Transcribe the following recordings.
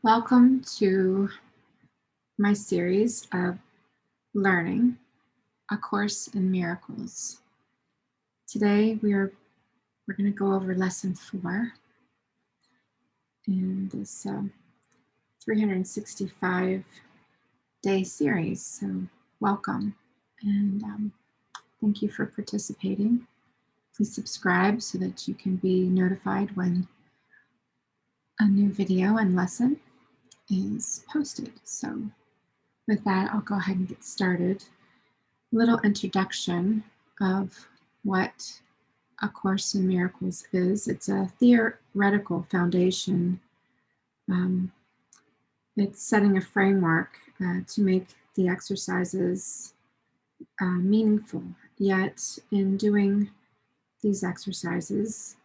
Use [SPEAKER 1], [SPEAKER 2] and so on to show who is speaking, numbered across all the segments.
[SPEAKER 1] Welcome to my series of learning A Course in Miracles. Today we're going to go over lesson 4 in this 365-day series. So welcome and thank you for participating. Please subscribe so that you can be notified when a new video and lesson is posted. So with that, I'll go ahead and get started. A little introduction of what A Course in Miracles is. It's a theoretical foundation. It's setting a framework to make the exercises meaningful. Yet in doing these exercises,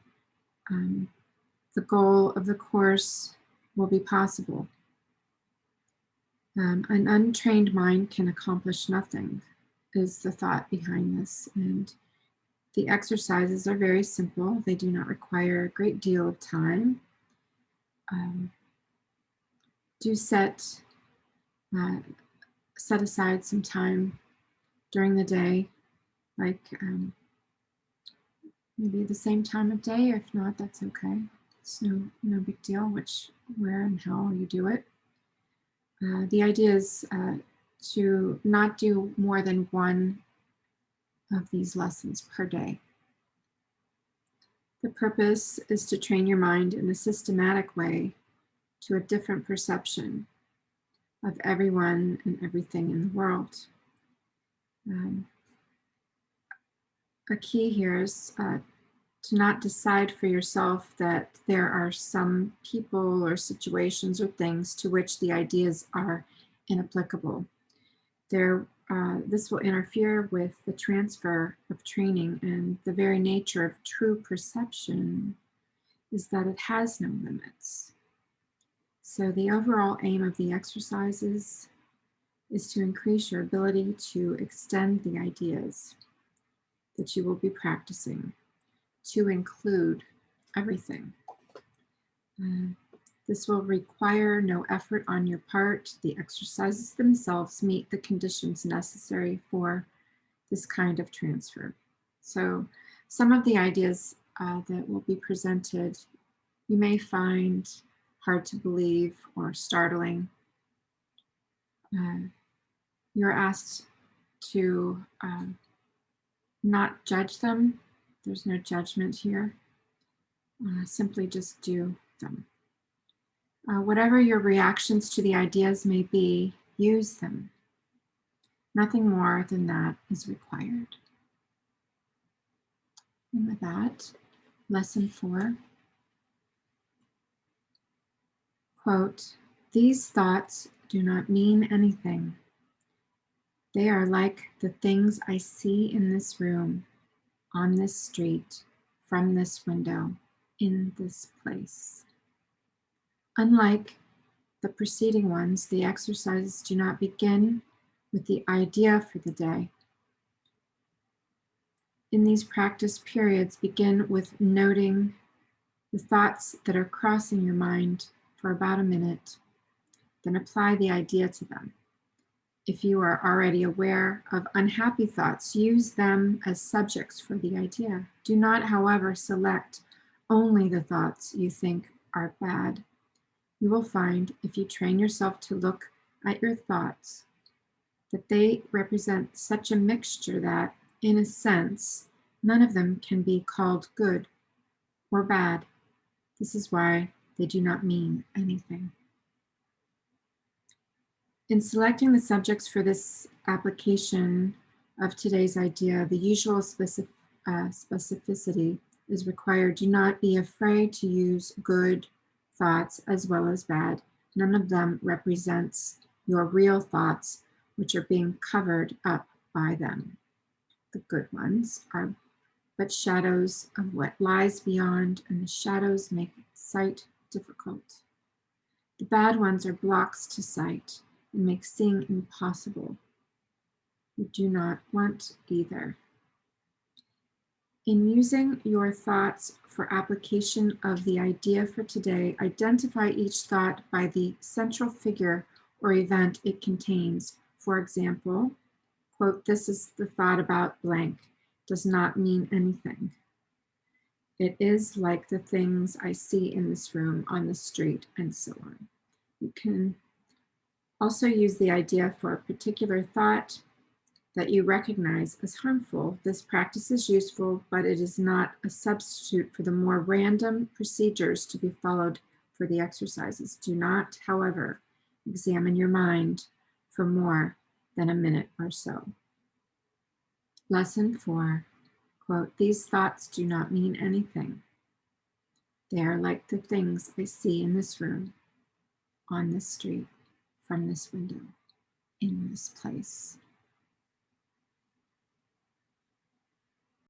[SPEAKER 1] the goal of the course will be possible. An untrained mind can accomplish nothing, is the thought behind this. And the exercises are very simple. They do not require a great deal of time. Do set aside some time during the day, like maybe the same time of day. If not, that's okay. It's no big deal where and how you do it. The idea is to not do more than one of these lessons per day. The purpose is to train your mind in a systematic way to a different perception of everyone and everything in the world. A key here is to not decide for yourself that there are some people or situations or things to which the ideas are inapplicable. This will interfere with the transfer of training, and the very nature of true perception is that it has no limits. So the overall aim of the exercises is to increase your ability to extend the ideas that you will be practicing to include everything. This will require no effort on your part. The exercises themselves meet the conditions necessary for this kind of transfer. So some of the ideas that will be presented you may find hard to believe or startling. You're asked to not judge them. There's no judgment here. Simply just do them. Whatever your reactions to the ideas may be, use them. Nothing more than that is required. And with that, lesson 4. Quote, "These thoughts do not mean anything. They are like the things I see in this room, on this street, from this window, in this place." Unlike the preceding ones, the exercises do not begin with the idea for the day. In these practice periods, begin with noting the thoughts that are crossing your mind for about a minute, then apply the idea to them. If you are already aware of unhappy thoughts, use them as subjects for the idea. Do not, however, select only the thoughts you think are bad. You will find, if you train yourself to look at your thoughts, that they represent such a mixture that, in a sense, none of them can be called good or bad. This is why they do not mean anything. In selecting the subjects for this application of today's idea, the usual specificity is required. Do not be afraid to use good thoughts as well as bad. None of them represents your real thoughts, which are being covered up by them. The good ones are but shadows of what lies beyond, and the shadows make sight difficult. The bad ones are blocks to sight and make seeing impossible. You do not want either. In using your thoughts for application of the idea for today, identify each thought by the central figure or event it contains. For example, quote, "This is the thought about blank," does not mean anything. It is like the things I see in this room, on the street, and so on. You can also use the idea for a particular thought that you recognize as harmful. This practice is useful, but it is not a substitute for the more random procedures to be followed for the exercises. Do not, however, examine your mind for more than a minute or so. Lesson 4, quote, "These thoughts do not mean anything. They are like the things I see in this room, on this street, from this window, in this place."